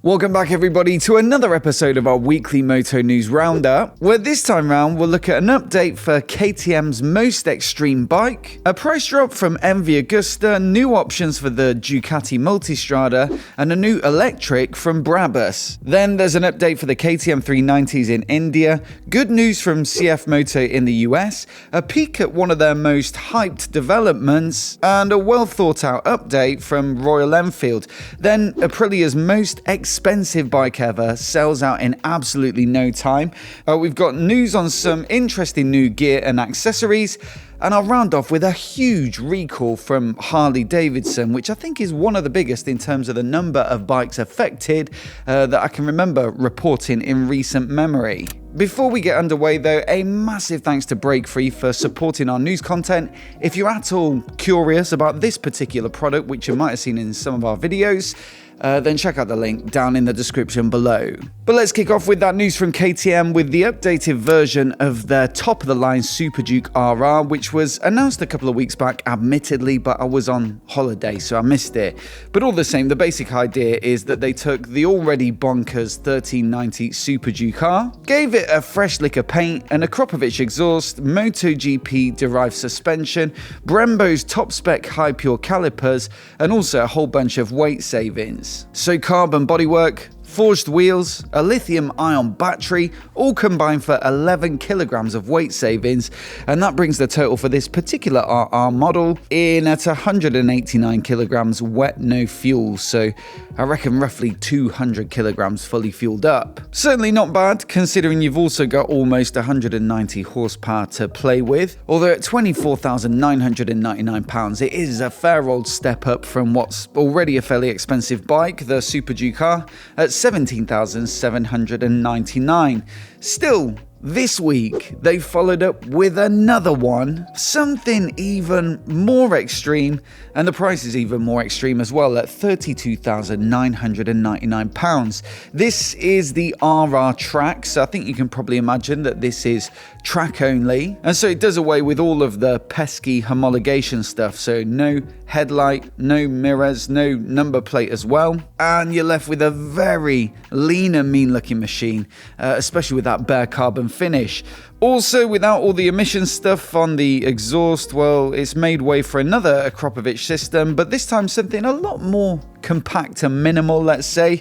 Welcome back everybody to another episode of our weekly Moto News Roundup, where this time round we'll look at an update for KTM's most extreme bike, a price drop from MV Agusta, new options for the Ducati Multistrada, and a new electric from BRABUS. Then there's an update for the KTM 390s in India, good news from CFMOTO in the US, a peek at one of their most hyped developments, and a well thought out update from Royal Enfield. Then Aprilia's most expensive bike ever sells out in absolutely no time. We've got news on some interesting new gear and accessories, and I'll round off with a huge recall from Harley-Davidson, which I think is one of the biggest in terms of the number of bikes affected that I can remember reporting in recent memory. Before we get underway though, a massive thanks to Breakfree for supporting our news content. If you're at all curious about this particular product, which you might have seen in some of our videos, then check out the link down in the description below. But let's kick off with that news from KTM with the updated version of their top-of-the-line Super Duke RR, which was announced a couple of weeks back, admittedly, but I was on holiday, so I missed it. But all the same, the basic idea is that they took the already bonkers 1390 Super Duke R, gave it a fresh lick of paint, and a Krapovic exhaust, MotoGP-derived suspension, Brembo's top-spec high-pure calipers, and also a whole bunch of weight savings. So carbon bodywork, forged wheels, a lithium-ion battery, all combined for 11 kilograms of weight savings, and that brings the total for this particular RR model in at 189 kilograms wet, no fuel, so I reckon roughly 200 kilograms fully fueled up. Certainly not bad, considering you've also got almost 190 horsepower to play with, although at 24,999 pounds, it is a fair old step up from what's already a fairly expensive bike, the Super Duke R, at 17,799. Still, this week, they followed up with another one, something even more extreme, and the price is even more extreme as well at £32,999. This is the RR Track, so I think you can probably imagine that this is track only, and so it does away with all of the pesky homologation stuff, so no headlight, no mirrors, no number plate as well, and you're left with a very lean and mean looking machine, especially with that bare carbon finish. Also, without all the emission stuff on the exhaust, well, it's made way for another Krapovic system, but this time something a lot more compact and minimal, let's say,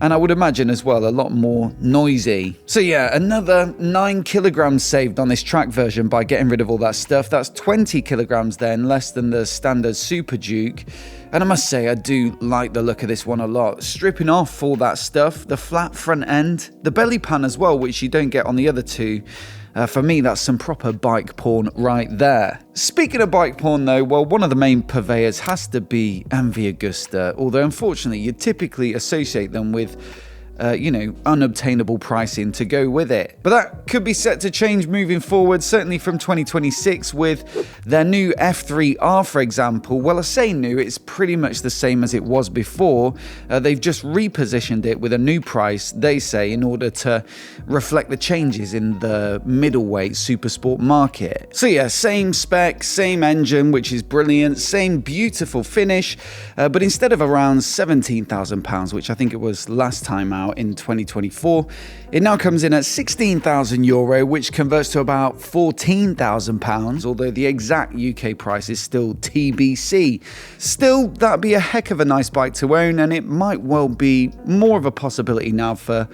and I would imagine as well a lot more noisy. So yeah, another 9 kilograms saved on this track version by getting rid of all that stuff. That's 20 kilograms then, less than the standard Super Duke. And I must say, I do like the look of this one a lot. Stripping off all that stuff, the flat front end, the belly pan as well, which you don't get on the other two. For me, that's some proper bike porn right there. Speaking of bike porn though, well, one of the main purveyors has to be MV Agusta, although unfortunately you typically associate them with unobtainable pricing to go with it. But that could be set to change moving forward, certainly from 2026 with their new F3R, for example. Well, I say new, it's pretty much the same as it was before. They've just repositioned it with a new price, they say, in order to reflect the changes in the middleweight supersport market. So yeah, same spec, same engine, which is brilliant, same beautiful finish, but instead of around £17,000, which I think it was last time out, in 2024, it now comes in at €16,000, which converts to about £14,000, although the exact UK price is still TBC. Still, that'd be a heck of a nice bike to own, and it might well be more of a possibility now for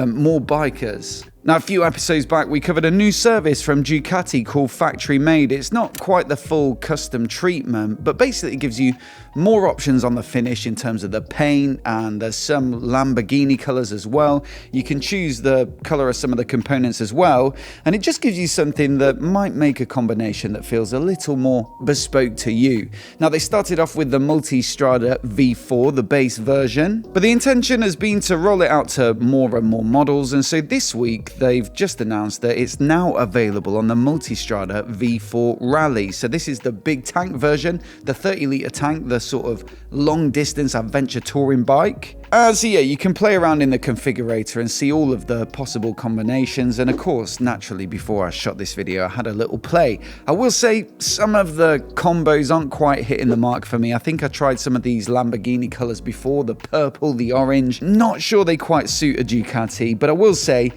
more bikers. Now, a few episodes back, we covered a new service from Ducati called Factory Made. It's not quite the full custom treatment, but basically it gives you more options on the finish in terms of the paint, and there's some Lamborghini colors as well. You can choose the color of some of the components as well, and it just gives you something that might make a combination that feels a little more bespoke to you. Now, they started off with the Multistrada V4, the base version, but the intention has been to roll it out to more and more models, and so this week week, they've just announced that it's now available on the Multistrada V4 Rally. So this is the big tank version, the 30-litre tank, the sort of long-distance adventure touring bike. So yeah, you can play around in the configurator and see all of the possible combinations. And of course, naturally, before I shot this video, I had a little play. I will say some of the combos aren't quite hitting the mark for me. I think I tried some of these Lamborghini colors before, the purple, the orange. Not sure they quite suit a Ducati, but I will say,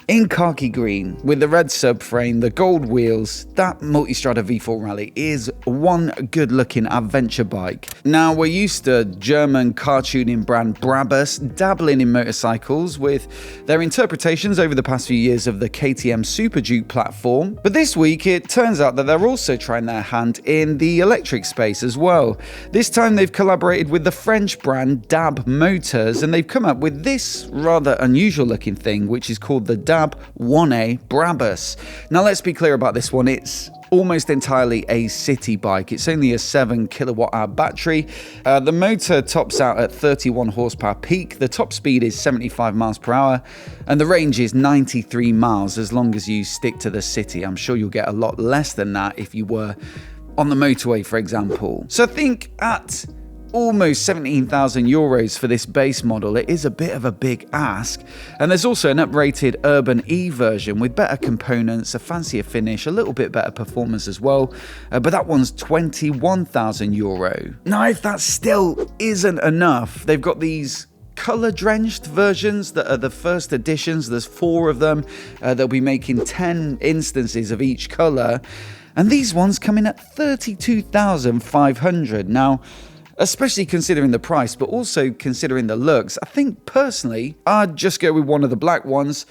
in khaki green, with the red subframe, the gold wheels, that Multistrada V4 Rally is one good-looking adventure bike. Now, we're used to German car tuning brand BRABUS dabbling in motorcycles with their interpretations over the past few years of the KTM Super Duke platform. But this week, it turns out that they're also trying their hand in the electric space as well. This time, they've collaborated with the French brand DAB Motors, and they've come up with this rather unusual-looking thing, which is called the DAB 1A BRABUS. Now let's be clear about this one. It's almost entirely a city bike. It's only a 7 kilowatt-hour battery. The motor tops out at 31 horsepower peak. The top speed is 75 miles per hour, and the range is 93 miles as long as you stick to the city. I'm sure you'll get a lot less than that if you were on the motorway, for example. So I think at almost 17,000 euros for this base model, it is a bit of a big ask. And there's also an uprated Urban E version with better components, a fancier finish, a little bit better performance as well, but that one's 21,000 euro. Now, if that still isn't enough, they've got these color-drenched versions that are the first editions. There's 4 of them. They'll be making 10 instances of each color, and these ones come in at 32,500. Now, especially considering the price, but also considering the looks, I think personally, I'd just go with one of the black ones.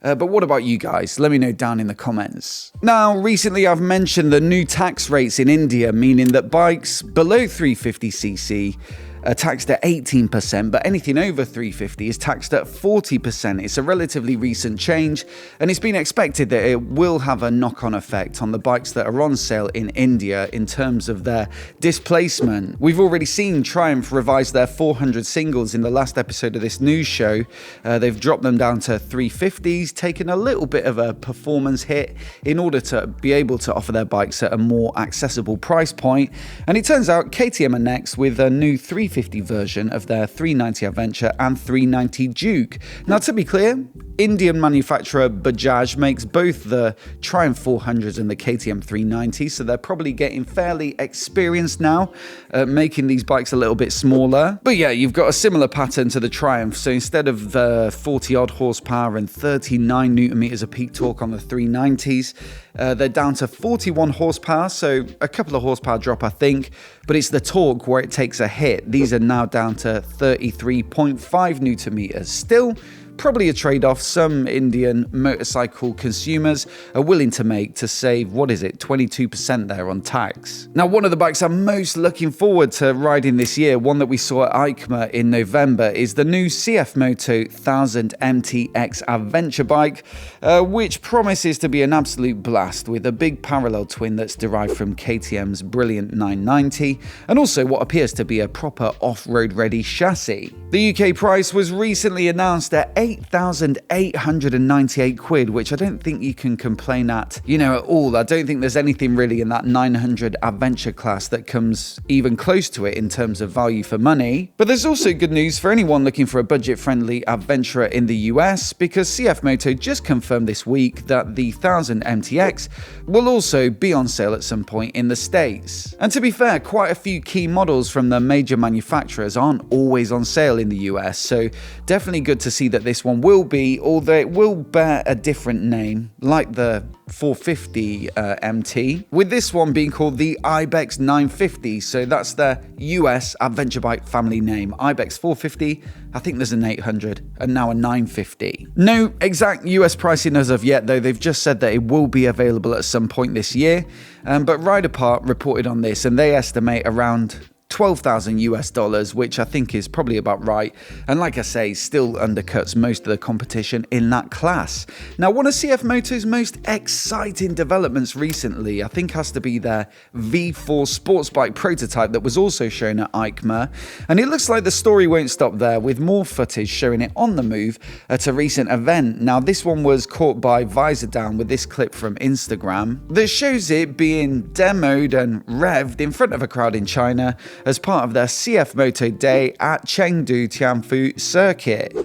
But what about you guys? Let me know down in the comments. Now, recently I've mentioned the new tax rates in India, meaning that bikes below 350cc are taxed at 18%, but anything over 350 is taxed at 40%. It's a relatively recent change, and it's been expected that it will have a knock-on effect on the bikes that are on sale in India in terms of their displacement. We've already seen Triumph revise their 400 singles in the last episode of this news show. They've dropped them down to 350s, taken a little bit of a performance hit in order to be able to offer their bikes at a more accessible price point. And it turns out KTM are next with a new 350 version of their 390 Adventure and 390 Duke. Now, to be clear, Indian manufacturer Bajaj makes both the Triumph 400s and the KTM 390, so they're probably getting fairly experienced now at making these bikes a little bit smaller. But yeah, you've got a similar pattern to the Triumph, so instead of the 40 odd horsepower and 39 newton meters of peak torque on the 390s, they're down to 41 horsepower, so a couple of horsepower drop, I think, but it's the torque where it takes a hit. These are now down to 33.5 newton meters. Still, probably a trade-off some Indian motorcycle consumers are willing to make to save, 22% there on tax. Now, one of the bikes I'm most looking forward to riding this year, one that we saw at EICMA in November, is the new CFMOTO 1000 MTX adventure bike, which promises to be an absolute blast with a big parallel twin that's derived from KTM's brilliant 990, and also what appears to be a proper off-road ready chassis. The UK price was recently announced at 8,898 quid, which I don't think you can complain at, at all. I don't think there's anything really in that 900 adventure class that comes even close to it in terms of value for money. But there's also good news for anyone looking for a budget-friendly adventurer in the US, because CFMOTO just confirmed this week that the 1000 MTX will also be on sale at some point in the States. And to be fair, quite a few key models from the major manufacturers aren't always on sale in the US, so definitely good to see that this one will be, although it will bear a different name, like the 450 MT, with this one being called the Ibex 950, so that's their US adventure bike family name. Ibex 450, I think there's an 800, and now a 950. No exact US pricing as of yet, though. They've just said that it will be available at some point this year, but Rider Part reported on this, and they estimate around 12,000 US dollars, which I think is probably about right. And like I say, still undercuts most of the competition in that class. Now, one of CFMOTO's most exciting developments recently, I think, has to be their V4 sports bike prototype that was also shown at EICMA. And it looks like the story won't stop there, with more footage showing it on the move at a recent event. Now, this one was caught by Visor Down with this clip from Instagram that shows it being demoed and revved in front of a crowd in China as part of their CFMOTO day at Chengdu Tianfu circuit.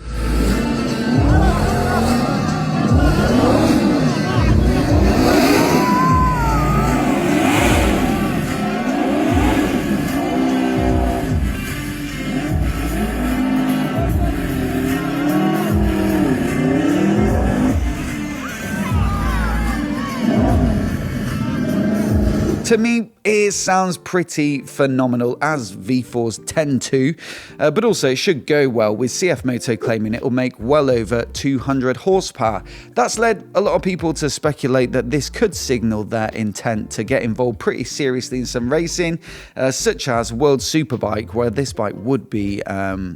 To me, it sounds pretty phenomenal, as V4s tend to, but also it should go well, with CFMOTO claiming it will make well over 200 horsepower. That's led a lot of people to speculate that this could signal their intent to get involved pretty seriously in some racing, such as World Superbike, where this bike would be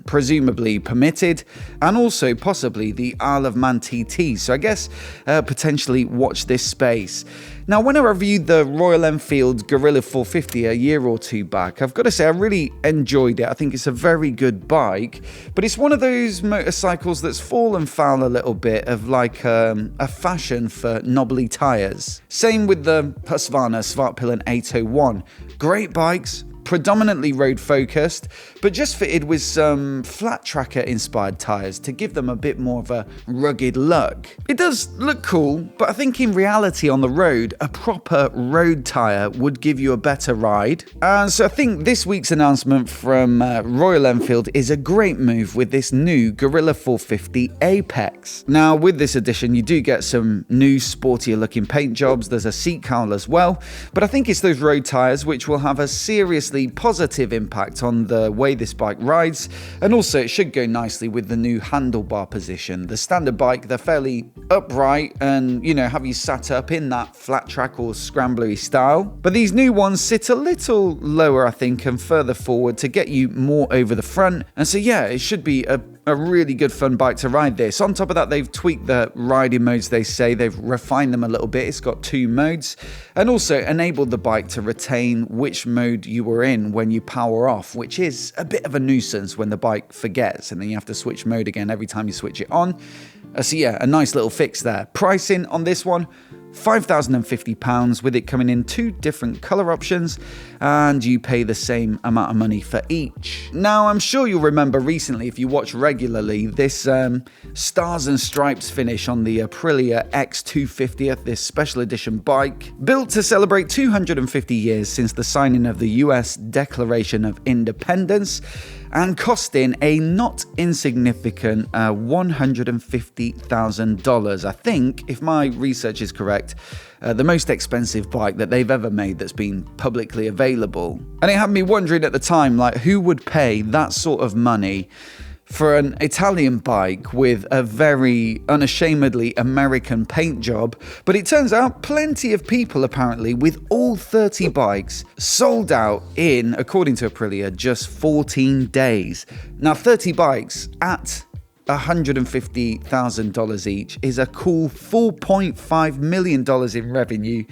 presumably permitted, and also possibly the Isle of Man TT, so I guess potentially watch this space. Now, when I reviewed the Royal Enfield Guerrilla 450 a year or two back, I've got to say I really enjoyed it. I think it's a very good bike, but it's one of those motorcycles that's fallen foul a little bit of like a fashion for knobbly tyres. Same with the Husqvarna Svartpilen 801. Great bikes, predominantly road focused, but just fitted with some flat tracker inspired tyres to give them a bit more of a rugged look. It does look cool, but I think in reality on the road, a proper road tyre would give you a better ride. And so I think this week's announcement from Royal Enfield is a great move with this new Guerrilla 450 Apex. Now, with this edition, you do get some new sportier looking paint jobs. There's a seat cowl as well, but I think it's those road tyres which will have a seriously positive impact on the way this bike rides, and also it should go nicely with the new handlebar position. The standard bike, they're fairly upright and, you know, have you sat up in that flat track or scramblery style, but these new ones sit a little lower, I think, and further forward to get you more over the front. And so yeah, it should be a really good fun bike to ride this. On top of that, they've tweaked the riding modes, they say. They've refined them a little bit. It's got 2 modes, and also enabled the bike to retain which mode you were in when you power off, which is a bit of a nuisance when the bike forgets and then you have to switch mode again every time you switch it on. So yeah, a nice little fix there. Pricing on this one, £5,050, with it coming in 2 different colour options, and you pay the same amount of money for each. Now, I'm sure you'll remember recently, if you watch regularly, this stars and stripes finish on the Aprilia X250th, this special edition bike, built to celebrate 250 years since the signing of the US Declaration of Independence, and costing a not insignificant $150,000. I think, if my research is correct, the most expensive bike that they've ever made that's been publicly available. And it had me wondering at the time, like, who would pay that sort of money for an Italian bike with a very unashamedly American paint job? But it turns out plenty of people, apparently, with all 30 bikes sold out in, according to Aprilia, just 14 days. Now, 30 bikes at $150,000 each is a cool $4.5 million in revenue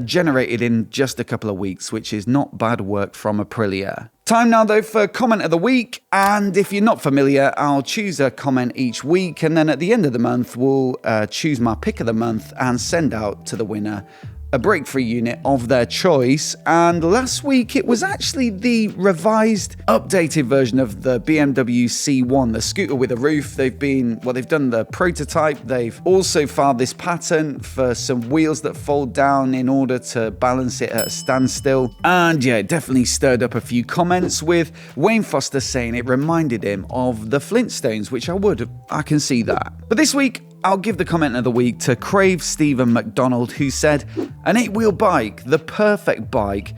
generated in just a couple of weeks, which is not bad work from Aprilia. Time now, though, for comment of the week, and if you're not familiar, I'll choose a comment each week, and then at the end of the month, we'll choose my pick of the month and send out to the winner a break-free unit of their choice. And last week it was actually the revised, updated version of the BMW C1, the scooter with a roof. They've done the prototype. They've also filed this patent for some wheels that fold down in order to balance it at a standstill. And yeah, it definitely stirred up a few comments, with Wayne Foster saying it reminded him of the Flintstones, which I can see that. But this week, I'll give the comment of the week to Crave Stephen McDonald, who said, an 8-wheel bike, the perfect bike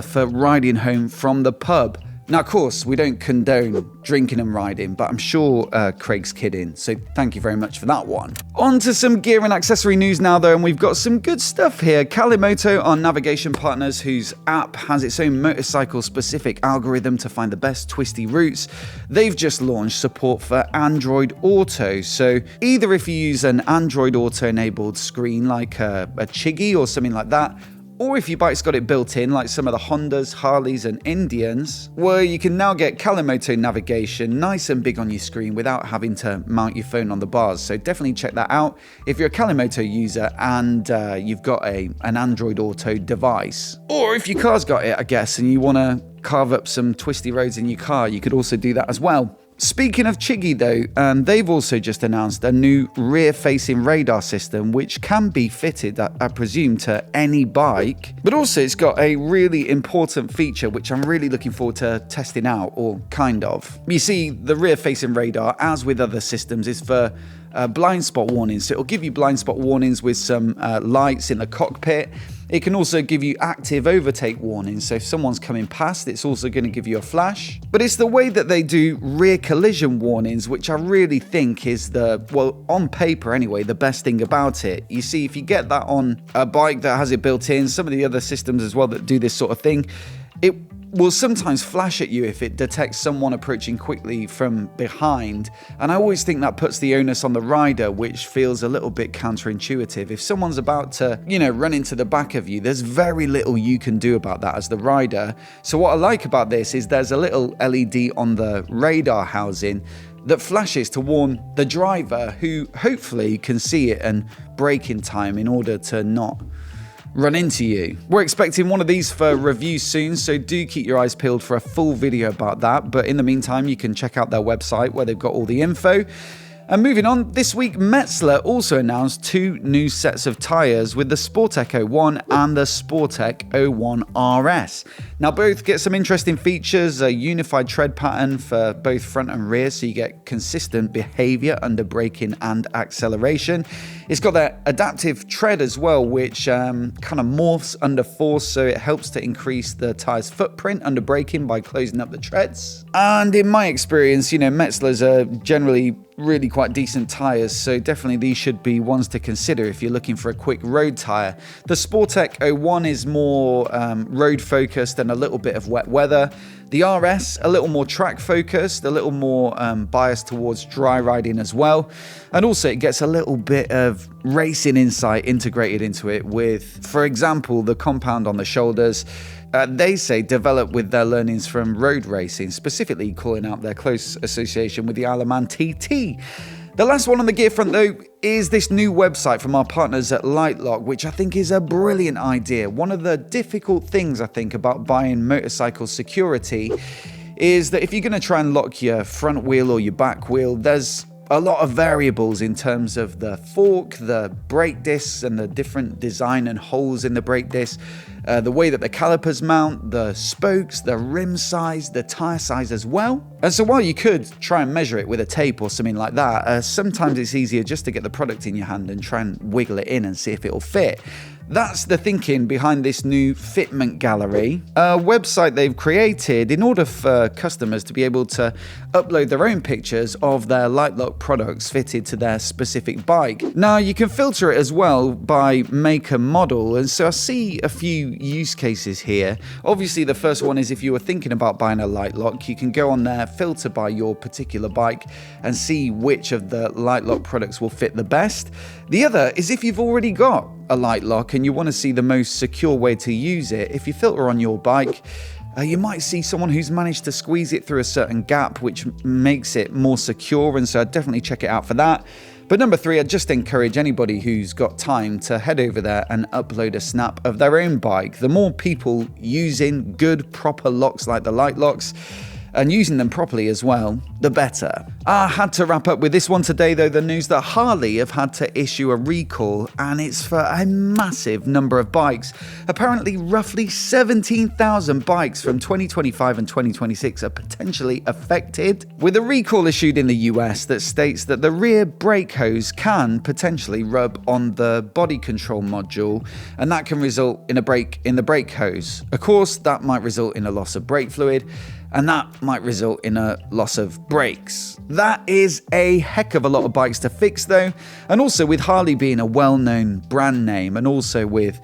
for riding home from the pub. Now, of course, we don't condone drinking and riding, but I'm sure Craig's kidding, so thank you very much for that one. On to some gear and accessory news now, though, and we've got some good stuff here. KTM, our navigation partners, whose app has its own motorcycle-specific algorithm to find the best twisty routes, they've just launched support for Android Auto. So either if you use an Android Auto-enabled screen like a CHIGEE or something like that, or if your bike's got it built in, like some of the Hondas, Harleys and Indians, well, you can now get KTM navigation nice and big on your screen without having to mount your phone on the bars. So definitely check that out if you're a KTM user and you've got an Android Auto device. Or if your car's got it, I guess, and you want to carve up some twisty roads in your car, you could also do that as well. Speaking of CHIGEE though, they've also just announced a new rear-facing radar system which can be fitted, I presume, to any bike. But also it's got a really important feature which I'm really looking forward to testing out, or kind of. You see, the rear-facing radar, as with other systems, is for blind spot warnings. So it'll give you blind spot warnings with some lights in the cockpit. It can also give you active overtake warnings, so if someone's coming past, it's also going to give you a flash. But it's the way that they do rear collision warnings, which I really think is well, on paper anyway, the best thing about it. You see, if you get that on a bike that has it built in, some of the other systems as well that do this sort of thing, it will sometimes flash at you if it detects someone approaching quickly from behind. And I always think that puts the onus on the rider, which feels a little bit counterintuitive. If someone's about to, run into the back of you, there's very little you can do about that as the rider. So what I like about this is there's a little LED on the radar housing that flashes to warn the driver, who hopefully can see it and brake in time in order to not run into you. We're expecting one of these for review soon, so do keep your eyes peeled for a full video about that. But in the meantime, you can check out their website where they've got all the info. And moving on, this week Metzeler also announced 2 new sets of tyres with the Sportec 01 and the Sportec 01 RS. Now both get some interesting features, a unified tread pattern for both front and rear, so you get consistent behaviour under braking and acceleration. It's got that adaptive tread as well, which kind of morphs under force, so it helps to increase the tyre's footprint under braking by closing up the treads. And in my experience, Metzler's are generally really quite decent tyres, so definitely these should be ones to consider if you're looking for a quick road tyre. The Sportec 01 is more road focused and a little bit of wet weather. The RS, a little more track focused, a little more biased towards dry riding as well. And also it gets a little bit of racing insight integrated into it with, for example, the compound on the shoulders. They say developed with their learnings from road racing, specifically calling out their close association with the Isle of Man TT. The last one on the gear front, though, is this new website from our partners at Lightlock, which I think is a brilliant idea. One of the difficult things, I think, about buying motorcycle security is that if you're going to try and lock your front wheel or your back wheel, there's a lot of variables in terms of the fork, the brake discs and the different design and holes in the brake disc, the way that the calipers mount, the spokes, the rim size, the tire size as well. And so while you could try and measure it with a tape or something like that, sometimes it's easier just to get the product in your hand and try and wiggle it in and see if it'll fit. That's the thinking behind this new fitment gallery, a website they've created in order for customers to be able to upload their own pictures of their Lightlock products fitted to their specific bike. Now you can filter it as well by make and model, and so I see a few use cases here. Obviously the first one is if you were thinking about buying a Lightlock, you can go on there, filter by your particular bike and see which of the Lightlock products will fit the best. The other is if you've already got a Lightlock and you want to see the most secure way to use it. If you filter on your bike, you might see someone who's managed to squeeze it through a certain gap, which makes it more secure, and so I'd definitely check it out for that. But number 3, I'd just encourage anybody who's got time to head over there and upload a snap of their own bike. The more people using good, proper locks like the Lightlocks, and using them properly as well, the better. I had to wrap up with this one today though, the news that Harley have had to issue a recall, and it's for a massive number of bikes. Apparently roughly 17,000 bikes from 2025 and 2026 are potentially affected, with a recall issued in the US that states that the rear brake hose can potentially rub on the body control module, and that can result in a break in the brake hose. Of course, that might result in a loss of brake fluid, and that might result in a loss of brakes. That is a heck of a lot of bikes to fix though, and also with Harley being a well-known brand name and also with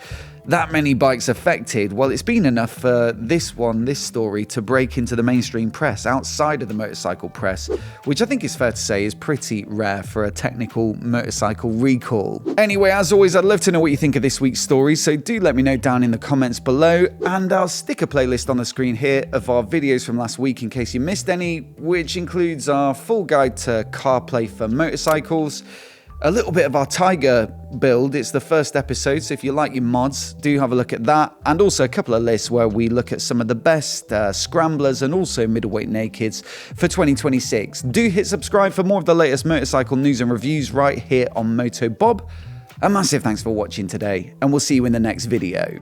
that many bikes affected, well, it's been enough for this story, to break into the mainstream press outside of the motorcycle press, which I think is fair to say is pretty rare for a technical motorcycle recall. Anyway, as always, I'd love to know what you think of this week's story, so do let me know down in the comments below, and I'll stick a playlist on the screen here of our videos from last week in case you missed any, which includes our full guide to CarPlay for motorcycles, a little bit of our Tiger build. It's the first episode, so if you like your mods, do have a look at that. And also a couple of lists where we look at some of the best scramblers and also middleweight nakeds for 2026. Do hit subscribe for more of the latest motorcycle news and reviews right here on MOTOBOB. A massive thanks for watching today, and we'll see you in the next video.